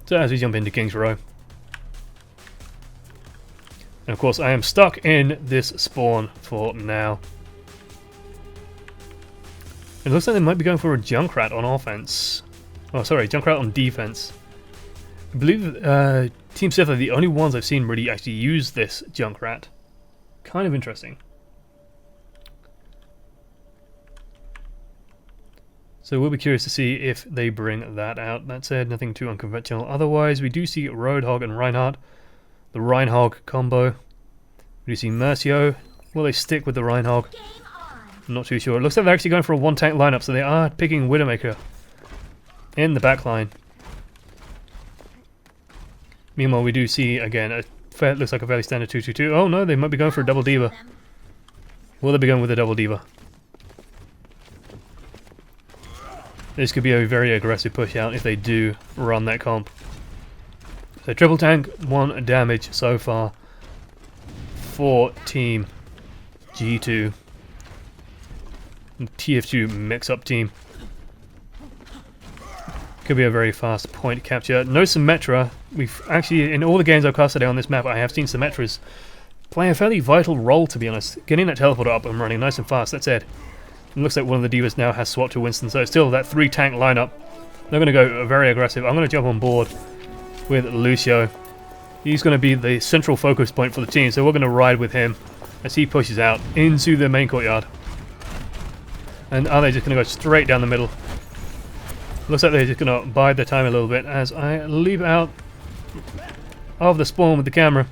So as we jump into King's Row. And of course I am stuck in this spawn for now. It looks like they might be going for a Junkrat on offense. Oh sorry, Junkrat on defense. I believe Team SiTH are the only ones I've seen really actually use this Junkrat. Kind of interesting. So we'll be curious to see if they bring that out. That said, nothing too unconventional. Otherwise, we do see Roadhog and Reinhardt. The Reinhog combo. We do see Mercio. Will they stick with the Reinhog? I'm not too sure. It looks like they're actually going for a one-tank lineup, so they are picking Widowmaker in the back line. Meanwhile, we do see, again, looks like a fairly standard 2-2-2. Oh no, they might be going for a double diva. Will they be going with a double diva? This could be a very aggressive push out if they do run that comp. So triple tank, 1 damage so far for Team G2. TF2 mix-up team. Could be a very fast point capture. No Symmetra. We've actually, in all the games I've cast today on this map, I have seen Symmetras play a fairly vital role, to be honest. Getting that teleporter up and running nice and fast, that's it. It looks like one of the divas now has swapped to Winston, so it's still that 3-tank lineup. They're going to go very aggressive. I'm going to jump on board with Lucio. He's going to be the central focus point for the team, so we're going to ride with him as he pushes out into the main courtyard. And are they just going to go straight down the middle? Looks like they're just going to bide their time a little bit as I leap out of the spawn with the camera.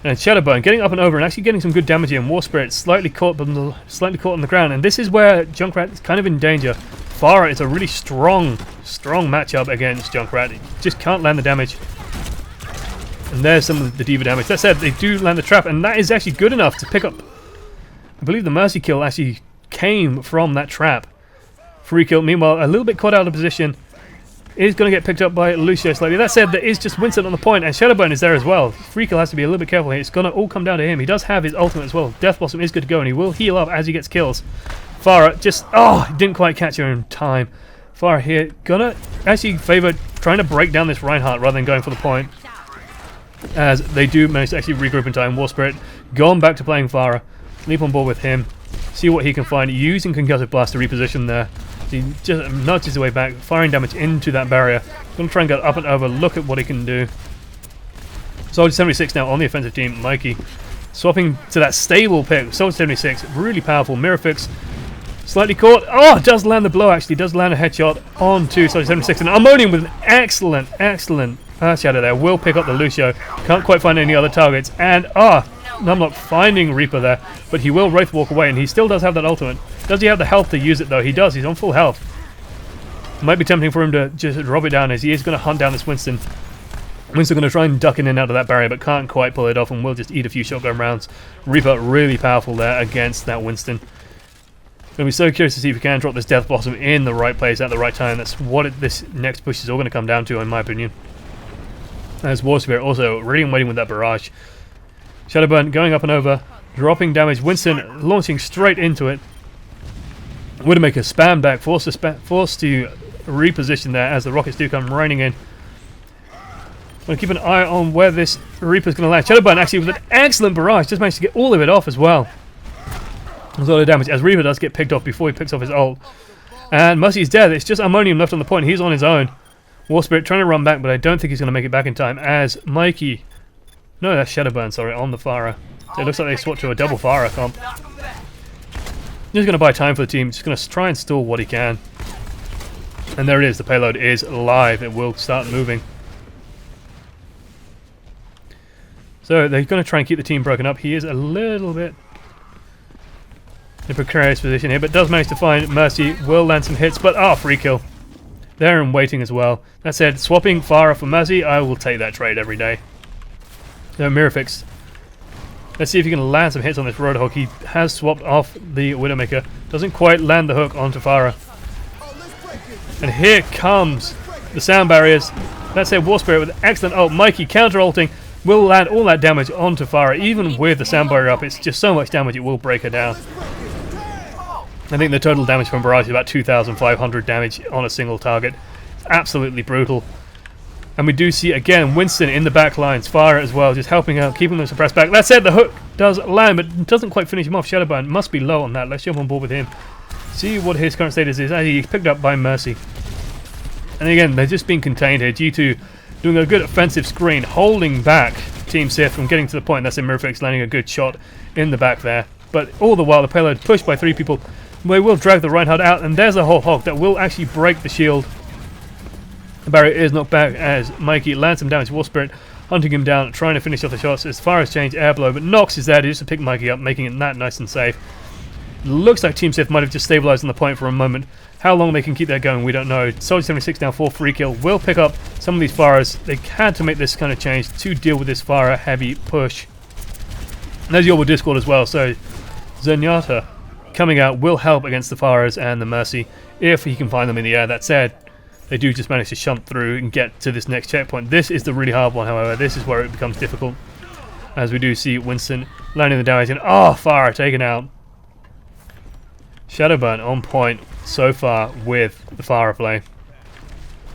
And Shadowburn getting up and over and actually getting some good damage in. War Spirit slightly caught on the ground, and this is where Junkrat is kind of in danger. Farah is a really strong matchup against Junkrat. It just can't land the damage. And there's some of the diva damage. That said, they do land the trap, and that is actually good enough to pick up. I believe the Mercy kill actually came from that trap. Free kill. Meanwhile, a little bit caught out of position. Is going to get picked up by Lucio slightly. That said, there is just Winston on the point, and Shadowburn is there as well. Free kill has to be a little bit careful here. It's going to all come down to him. He does have his ultimate as well. Death Blossom is good to go, and he will heal up as he gets kills. Farah just, didn't quite catch her in time. Farah here, gonna actually favor trying to break down this Reinhardt rather than going for the point. As they do manage to actually regroup in time. War Spirit gone back to playing Farah. Leap on board with him. See what he can find. Using Concussive Blast to reposition there. He just nudges his way back, firing damage into that barrier. Gonna try and get up and over. Look at what he can do. Soldier 76 now on the offensive team. Mikey swapping to that stable pick. Soldier 76, really powerful. Mirror Fix slightly caught. Oh, does land the blow actually. Does land a headshot onto Soldier 76. And Ammonium with an excellent Earth Shadow there. Will pick up the Lucio. Can't quite find any other targets. And I'm not finding Reaper there, but he will Wraith Walk away, and he still does have that ultimate. Does he have the health to use it though? He does. He's on full health. Might be tempting for him to just drop it down as he is going to hunt down this Winston. Winston going to try and duck in and out of that barrier, but can't quite pull it off, and will just eat a few shotgun rounds. Reaper really powerful there against that Winston. Going to be so curious to see if we can drop this Death Blossom in the right place at the right time. That's what this next push is all going to come down to, in my opinion. As War Spirit also ready and waiting with that barrage. Shadowburn going up and over, dropping damage. Winston launching straight into it. Widowmaker spam back, forced to reposition there as the rockets do come raining in. I'm going to keep an eye on where this Reaper's going to land. Shadowburn actually with an excellent barrage, just managed to get all of it off as well. There's a lot of damage as Reaper does get picked off before he picks off his ult. And Mercy's dead. It's just Ammonium left on the point. He's on his own. War Spirit trying to run back, but I don't think he's going to make it back in time as Mikey... No, that's Shadowburn, sorry, on the Farah. So it looks like they swapped to a double Farah comp. He's going to buy time for the team. Just going to try and stall what he can. And there it is. The payload is live. It will start moving. So they're going to try and keep the team broken up. He is a little bit in a precarious position here, but does manage to find Mercy. Will land some hits, but free kill. There and waiting as well. That said, swapping Farah for Mercy, I will take that trade every day. Mirror Fix. Let's see if he can land some hits on this Roadhog. He has swapped off the Widowmaker. Doesn't quite land the hook onto Farah. And here comes the sound barriers. That's it, War Spirit with excellent ult. Mikey counter-ulting. Will land all that damage onto Farah. Even with the sound barrier up, it's just so much damage it will break her down. I think the total damage from Barrage is about 2,500 damage on a single target. absolutely brutal. And we do see again Winston in the back lines, Farah as well, just helping out, keeping them suppressed back. That said, the hook does land, but doesn't quite finish him off. Shadowburn must be low on that. Let's jump on board with him. See what his current status is. He's picked up by Mercy. And again, they're just being contained here. G2 doing a good offensive screen, holding back Team SiTH from getting to the point. That's in Mirafix landing a good shot in the back there. But all the while, the payload pushed by 3 people. They will drag the Reinhardt out, and there's a whole hog that will actually break the shield. The barrier is knocked back as Mikey lands some damage. War Spirit hunting him down, trying to finish off the shots as far as change air blow, but Nox is there just to pick Mikey up, making it that nice and safe. Looks like Team SiTH might have just stabilized on the point for a moment. How long they can keep that going, we don't know. Soldier 76 now for free kill. Will pick up some of these Farahs. They had to make this kind of change to deal with this Farah heavy push. And there's your Discord as well, so Zenyatta coming out will help against the Farahs and the Mercy if he can find them in the air. That said, they do just manage to shunt through and get to this next checkpoint. This is the really hard one, however. This is where it becomes difficult. As we do see Winston landing the damage and Farah taken out. Shadowburn on point so far with the Farah play.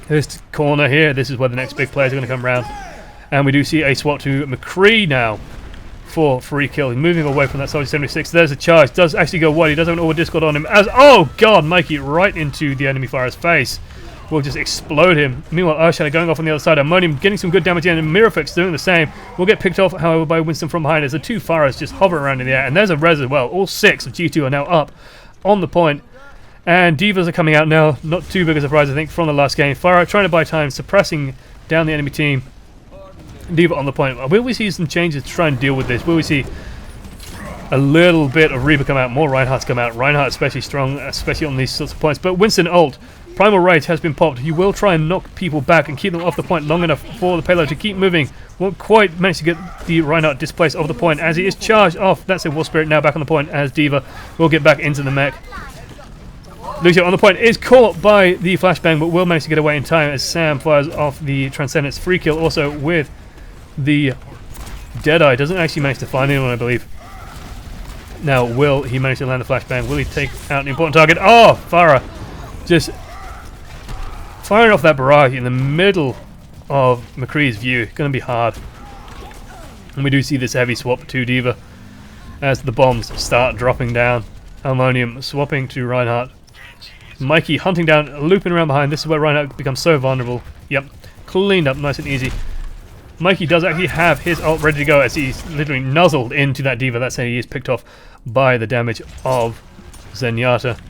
This corner here, this is where the next big players are going to come around. And we do see a swap to McCree now for free kill. He's moving away from that Soldier 76. There's a charge. Does actually go wide. He does have an Order Discord on him. As oh god, Mikey right into the enemy Farah's face. Will just explode him. Meanwhile, Urshadow going off on the other side. Ammonium getting some good damage in, and Mirafix doing the same. Will get picked off, however, by Winston from behind as the 2 Farahs just hover around in the air. And there's a res as well. All 6 of G2 are now up on the point. And Divas are coming out now. Not too big a surprise, I think, from the last game. Farah trying to buy time, suppressing down the enemy team. Diva on the point. Will we see some changes to try and deal with this? Will we see a little bit of Reaper come out, more Reinhardt's come out? Reinhardt especially strong, especially on these sorts of points. But Winston ult. Primal Rage has been popped. You will try and knock people back and keep them off the point long enough for the payload to keep moving. Won't quite manage to get the Reinhardt displaced off the point as he is charged off. That's a War Spirit now back on the point as Diva will get back into the mech. Lucio on the point is caught by the flashbang but will manage to get away in time as Sam fires off the Transcendence free kill also with the Deadeye. Doesn't actually manage to find anyone, I believe. Now, will he manage to land the flashbang? Will he take out the important target? Farah just firing off that barrage in the middle of McCree's view. Going to be hard. And we do see this heavy swap to Diva as the bombs start dropping down. Ammonium swapping to Reinhardt. Mikey hunting down, looping around behind. This is where Reinhardt becomes so vulnerable. Yep, cleaned up nice and easy. Mikey does actually have his ult ready to go as he's literally nuzzled into that Diva. That's how he is picked off by the damage of Zenyatta.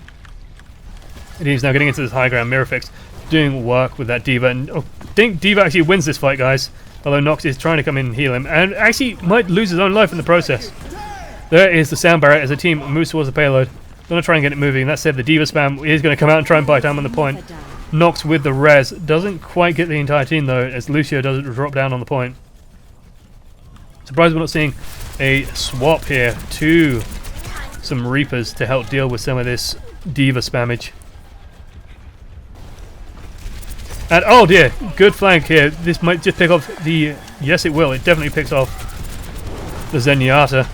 And he's now getting into this high ground. Mirafix doing work with that Diva. And I think Diva actually wins this fight, guys. Although Nox is trying to come in and heal him. And actually might lose his own life in the process. There is the sound barrier as the team moves towards the payload. Going to try and get it moving. That said, the Diva spam is going to come out and try and buy time on the point. Nox with the res. Doesn't quite get the entire team though, as Lucio does drop down on the point. Surprised we're not seeing a swap here to some Reapers to help deal with some of this Diva spammage. And oh dear, good flank here. This might just pick off the... Yes, it will. It definitely picks off the Zenyatta.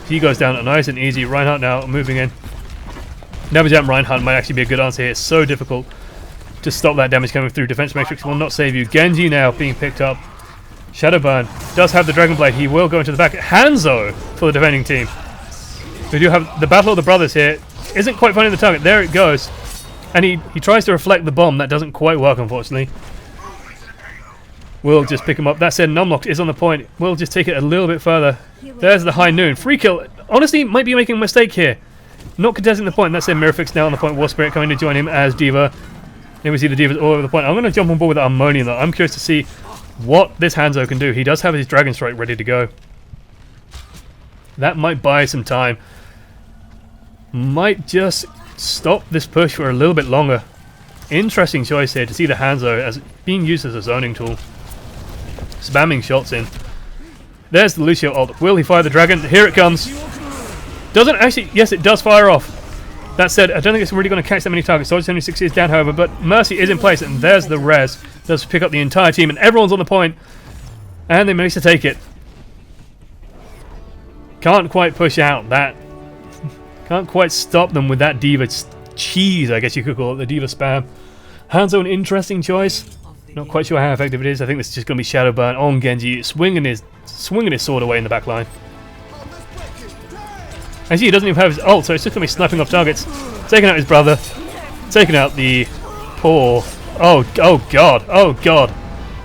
He goes down nice and easy. Reinhardt now moving in. Damage out Reinhardt might actually be a good answer here. It's so difficult to stop that damage coming through. Defense Matrix will not save you. Genji now being picked up. Shadowburn does have the Dragon Blade. He will go into the back. Hanzo for the defending team. We do have the Battle of the Brothers here. Isn't quite finding the target. There it goes. And he tries to reflect the bomb. That doesn't quite work, unfortunately. We'll just pick him up. That said, Numlock is on the point. We'll just take it a little bit further. There's the High Noon. Free kill. Honestly, might be making a mistake here. Not contesting the point. That said, Mirafix now on the point. War Spirit coming to join him as Diva. Then we see the Divas all over the point. I'm going to jump on board with Ammonium though. I'm curious to see what this Hanzo can do. He does have his Dragon Strike ready to go. That might buy some time. Might just stop this push for a little bit longer. Interesting choice here to see the Hanzo as being used as a zoning tool. Spamming shots in. There's the Lucio ult. Will he fire the dragon? Here it comes. Doesn't actually... Yes, it does fire off. That said, I don't think it's really going to catch that many targets. Soldier 76 is down, however, but Mercy is in place, and there's the res. Does pick up the entire team, and everyone's on the point. And they manage to take it. Can't quite push out that. Can't quite stop them with that Diva cheese, I guess you could call it, the Diva spam. Hanzo, an interesting choice. Not quite sure how effective it is. I think this is just going to be Shadow Burn on Genji, swinging his sword away in the back line. Actually, he doesn't even have his ult, so it's just going to be sniping off targets. Taking out his brother. Taking out the poor... Oh god, oh god.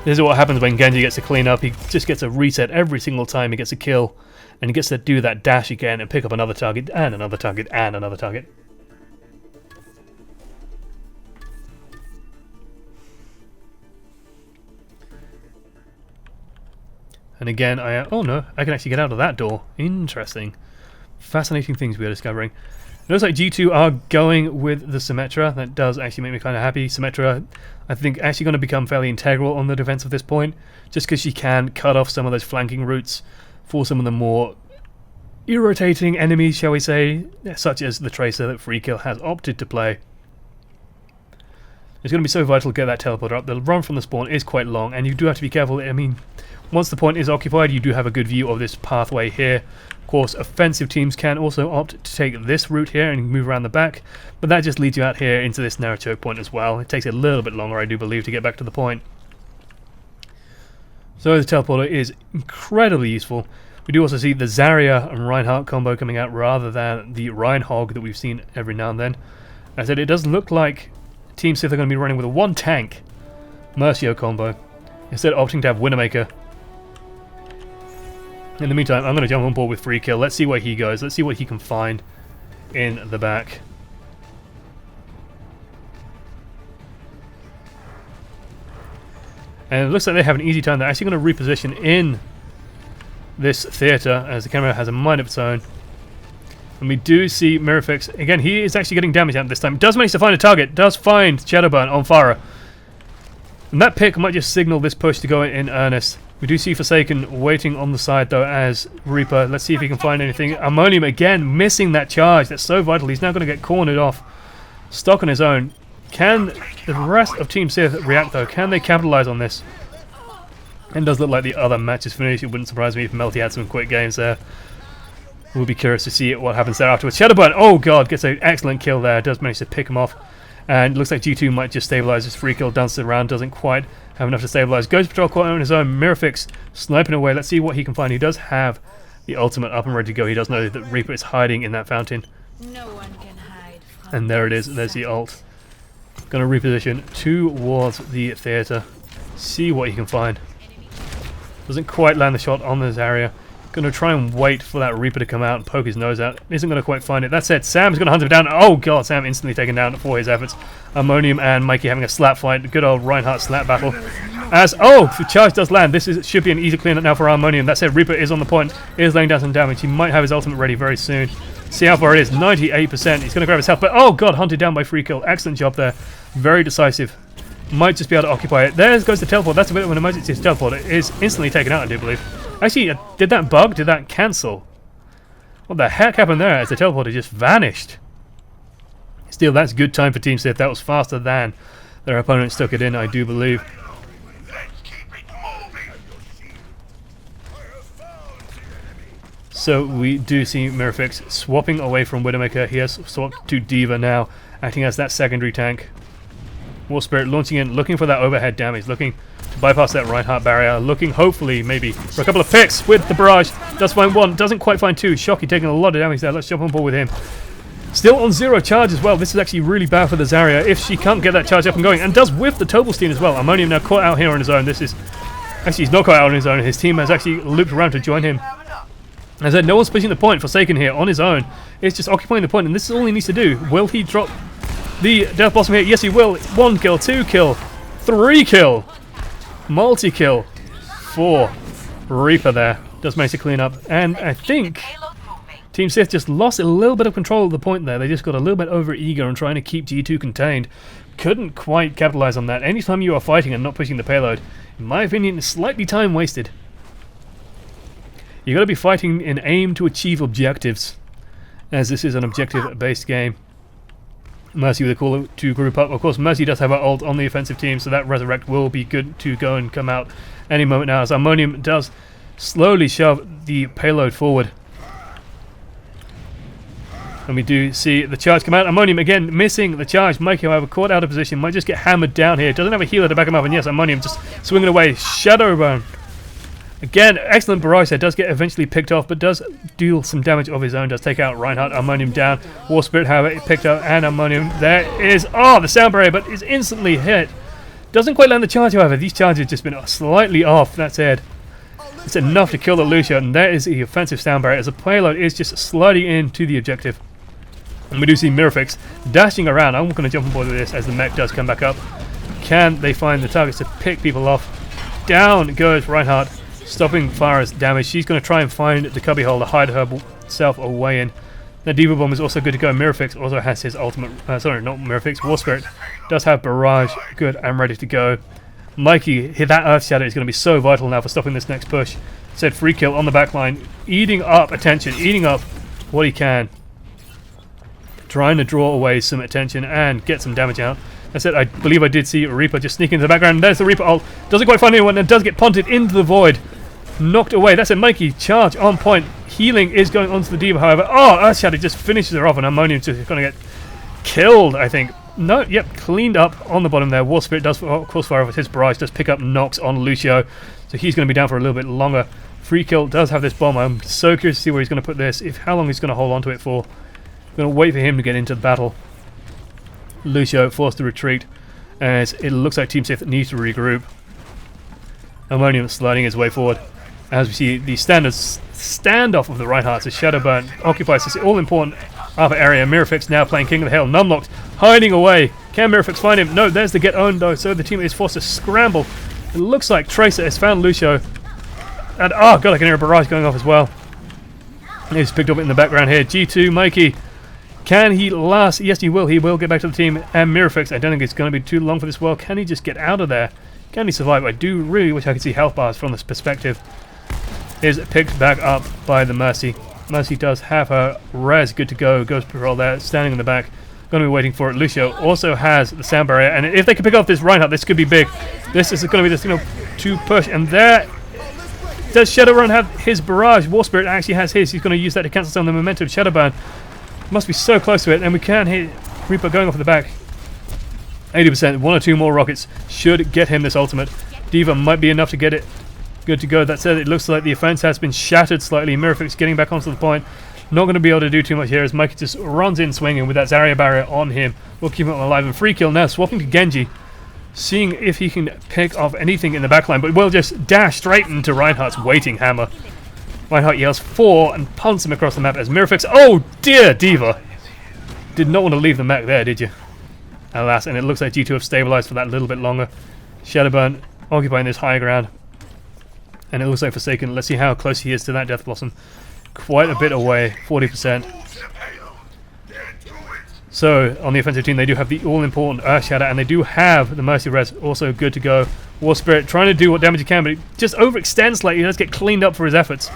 This is what happens when Genji gets to clean up. He just gets a reset every single time he gets a kill. And he gets to do that dash again and pick up another target, and another target, and another target. And again, oh no, I can actually get out of that door. Interesting. Fascinating things we are discovering. It looks like G2 are going with the Symmetra. That does actually make me kind of happy. Symmetra, I think, actually going to become fairly integral on the defense of this point, just because she can cut off some of those flanking routes for some of the more irritating enemies, shall we say, such as the Tracer that Freekill has opted to play. It's going to be so vital to get that teleporter up. The run from the spawn is quite long, and you do have to be careful. I mean, once the point is occupied, you do have a good view of this pathway here. Of course, offensive teams can also opt to take this route here and move around the back, but that just leads you out here into this narrow choke point as well. It takes a little bit longer, I do believe, to get back to the point. So the teleporter is incredibly useful. We do also see the Zarya and Reinhardt combo coming out rather than the Reinhog that we've seen every now and then. As I said, it does look like Team SiTH are going to be running with a one-tank Mercio combo instead of opting to have Widowmaker. In the meantime, I'm going to jump on board with Freekill. Let's see where he goes. Let's see what he can find in the back. And it looks like they have an easy time. They're actually going to reposition in this theatre as the camera has a mind of its own. And we do see Mirafix. Again, he is actually getting damage out this time. Does manage to find a target. Does find Shadowburn on Farah. And that pick might just signal this push to go in earnest. We do see Forsaken waiting on the side though as Reaper. Let's see if he can find anything. Ammonium again missing that charge. That's so vital. He's now going to get cornered off. Stock on his own. Can the rest of Team SiTH react though? Can they capitalize on this? And does look like the other match is finished. It wouldn't surprise me if Melty had some quick games there. We'll be curious to see what happens there afterwards. Shadowburn, oh god, gets an excellent kill there. Does manage to pick him off. And looks like G2 might just stabilize his free kill. Dances around, doesn't quite have enough to stabilize. Goes to patrol quite on his own. Mirafix sniping away. Let's see what he can find. He does have the ultimate up and ready to go. He does know that Reaper is hiding in that fountain. No one can hide from and there it is. There's the ult. Going to reposition towards the theatre. See what he can find. Doesn't quite land the shot on this area. Going to try and wait for that Reaper to come out and poke his nose out. Isn't going to quite find it. That said, Sam's going to hunt him down. Oh god, Sam instantly taken down for his efforts. Ammonium and Mikey having a slap fight. Good old Reinhardt slap battle. As, oh, the charge does land. This should be an easy clean up now for Ammonium. That said, Reaper is on the point. Is laying down some damage. He might have his ultimate ready very soon. See how far it is. 98%. He's going to grab his health. But, oh god, hunted down by Freekill. Excellent job there. Very decisive. Might just be able to occupy it. There goes the teleport. That's a bit of an emergency teleport. It is instantly taken out, I do believe. Actually, did that bug? Did that cancel? What the heck happened there as the teleporter just vanished? Still, that's good time for Team SiTH. That was faster than their opponent stuck it in, I do believe. So we do see Mirafix swapping away from Widowmaker. He has swapped to D.Va now, acting as that secondary tank. War Spirit launching in, looking for that overhead damage, looking to bypass that Reinhardt barrier, looking hopefully maybe for a couple of picks with the barrage. Does find one, doesn't quite find two. Shocky taking a lot of damage there. Let's jump on board with him. Still on zero charge as well. This is actually really bad for the Zarya if she can't get that charge up and going, and does whiff the Tobelstein as well. Ammonium now caught out here on his own. This is actually, he's not caught out on his own. His team has actually looped around to join him. As I said, no one's pushing the point. Forsaken here on his own. It's just occupying the point, and this is all he needs to do. Will he drop the Death Blossom here? Yes, he will. 1 kill, 2 kill, 3 kill, multi-kill, 4. Reaper there. Does manage to clean up. And I think Team SiTH just lost a little bit of control of the point there. They just got a little bit over-eager and trying to keep G2 contained. Couldn't quite capitalize on that. Anytime you are fighting and not pushing the payload, in my opinion, is slightly time wasted. You got to be fighting in aim to achieve objectives, as this is an objective-based game. Mercy with a call to group up. Of course, Mercy does have her ult on the offensive team, so that Resurrect will be good to go and come out any moment now, as Ammonium does slowly shove the payload forward. And we do see the charge come out. Ammonium again missing the charge. Mikey, however, caught out of position. Might just get hammered down here. Doesn't have a healer to back him up. And yes, Ammonium just swinging away. Shadowburn. Again, excellent barrage there. Does get eventually picked off, but does deal some damage of his own. Does take out Reinhardt. Ammonium down. War Spirit, however, picked up. And Ammonium. There is... Oh, the sound barrier, but is instantly hit. Doesn't quite land the charge, however. These charges have just been slightly off. That's it. It's enough to kill the Lucio. And there is the offensive sound barrier as the payload is just sliding into the objective. And we do see Mirafix dashing around. I'm going to jump on board with this as the mech does come back up. Can they find the targets to pick people off? Down goes Reinhardt, stopping Farah's damage. She's going to try and find the cubbyhole to hide herself away in. The Diva Bomb is also good to go. Mirafix also has his ultimate... sorry, not Mirafix. War Spirit does have Barrage good and ready to go. Mikey, that Earth Shadow is going to be so vital now for stopping this next push. Said free kill on the back line. Eating up attention. Eating up what he can. Trying to draw away some attention and get some damage out. I said I believe I did see Reaper just sneak into the background. There's the Reaper ult. Doesn't quite find anyone and does get punted into the void. Knocked away. That's it. Mikey, charge on point. Healing is going onto the Diva, however. Oh, Earth Shadow just finishes her off and Ammonium just going to get killed, I think. No, yep, cleaned up on the bottom there. War Spirit does, of course, fire with his barrage. Does pick up knocks on Lucio. So he's going to be down for a little bit longer. Free kill does have this bomb. I'm so curious to see where he's going to put this. How long he's going to hold on to it for. Going to wait for him to get into the battle. Lucio forced to retreat as it looks like Team Sith needs to regroup. Ammonium sliding his way forward as we see the standard standoff of the Reinhardts as Shadowburn occupies this all-important upper area. Mirafix now playing King of the Hill. Numlocked hiding away. Can Mirafix find him? No, there's the get owned though, so the team is forced to scramble. It looks like Tracer has found Lucio. And oh god, I can hear a barrage going off as well. He's picked up in the background here. G2, Mikey. Can he last? Yes, he will. He will get back to the team. And Mirafix, I don't think it's going to be too long for this world. Can he just get out of there? Can he survive? I do really wish I could see health bars from this perspective. Is picked back up by the Mercy. Mercy does have her res good to go. Ghost Patrol there, standing in the back. Going to be waiting for it. Lucio also has the sound barrier. And if they can pick off this Reinhardt, this could be big. This is going to be the signal to push. And there... Does Shadowrun have his barrage? War Spirit actually has his. He's going to use that to cancel some of the momentum. Shadowburn must be so close to it, and we can hit Reaper going off the back. 80%. One or two more rockets should get him this ultimate. Diva might be enough to get it good to go. That said, it looks like the offense has been shattered slightly. Mirafix getting back onto the point. Not going to be able to do too much here as Mikey just runs in swinging with that Zarya barrier on him. We'll keep him alive. And free kill now, swapping to Genji. Seeing if he can pick off anything in the backline, but we'll just dash straight into Reinhardt's waiting hammer. Reinhardt yells 4 and punts him across the map as Mirafix. Oh dear, Diva! Did not want to leave the mech there, did you? Alas, and it looks like G2 have stabilized for that little bit longer. Shadowburn occupying this high ground. And it looks like Forsaken. Let's see how close he is to that Death Blossom. Quite a bit away, 40%. So, on the offensive team, they do have the all-important Earth Shadow, and they do have the Mercy Res also good to go. War Spirit trying to do what damage he can, but it just overextends slightly. He does get cleaned up for his efforts.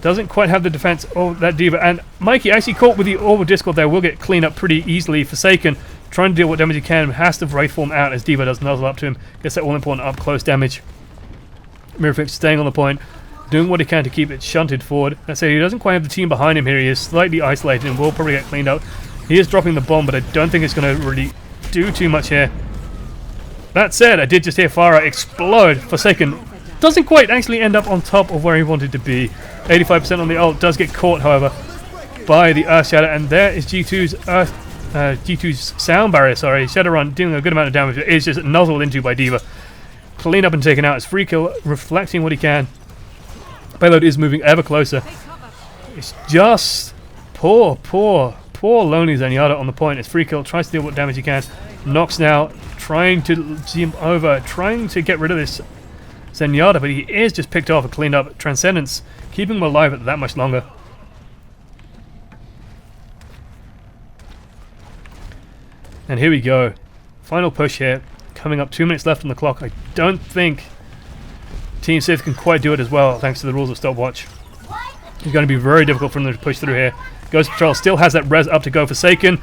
Doesn't quite have the defense of that Diva. And Mikey actually caught with the Orb of Discord there. Will get cleaned up pretty easily. Forsaken trying to deal what damage he can. Has to Wraith form out as Diva does nuzzle up to him. Gets that all-important up-close damage. Mirafix staying on the point. Doing what he can to keep it shunted forward. Let's say he doesn't quite have the team behind him here. He is slightly isolated and will probably get cleaned up. He is dropping the bomb, but I don't think it's going to really do too much here. That said, I did just hear Farah explode. Forsaken doesn't quite actually end up on top of where he wanted to be. 85% on the ult. Does get caught, however, by the Earth Shadow. And there is G2's sound barrier, sorry. Shadowrun dealing a good amount of damage. It is just nuzzled into by Diva. Cleaned up and taken out. It's free kill, reflecting what he can. Payload is moving ever closer. It's just poor lonely Zenyatta on the point. It's free kill, tries to deal what damage he can. Knocks now, trying to jump over, trying to get rid of this Zenyatta, but he is just picked off and cleaned up. Transcendence, keeping him alive at that much longer. And here we go. Final push here. Coming up, 2 minutes left on the clock. I don't think Team Sith can quite do it as well, thanks to the rules of Stopwatch. It's going to be very difficult for them to push through here. Ghost Patrol still has that res up to go. Forsaken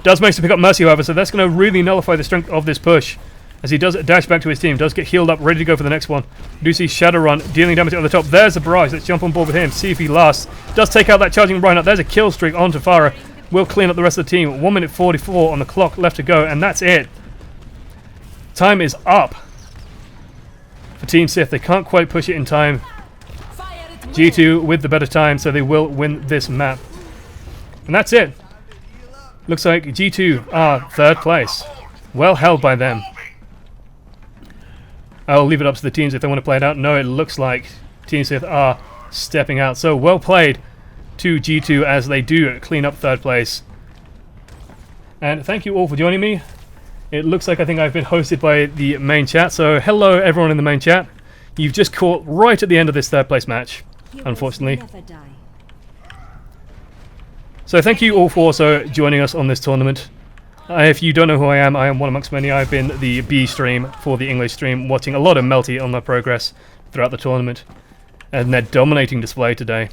does manage to pick up Mercy, however, so that's going to really nullify the strength of this push. As he does dash back to his team, does get healed up, ready to go for the next one. We do see Shadowrun dealing damage on the top. There's a barrage. Let's jump on board with him, see if he lasts. Does take out that charging Reinhardt. There's a kill streak onto Farah. will clean up the rest of the team. 1 minute 44 on the clock left to go, and that's it. Time is up for Team SiTH. They can't quite push it in time. G2 with the better time, so they will win this map. And that's it. Looks like G2 are 3rd place. Well held by them. I'll leave it up to the teams if they want to play it out. No, it looks like Team SiTH are stepping out. So well played to G2 as they do clean up 3rd place. And thank you all for joining me. It looks like I think I've been hosted by the main chat. So hello everyone in the main chat. You've just caught right at the end of this 3rd place match, unfortunately. So thank you all for also joining us on this tournament. If you don't know who I am one amongst many. I've been the B stream for the English stream, watching a lot of Melty on their progress throughout the tournament. And their dominating display today.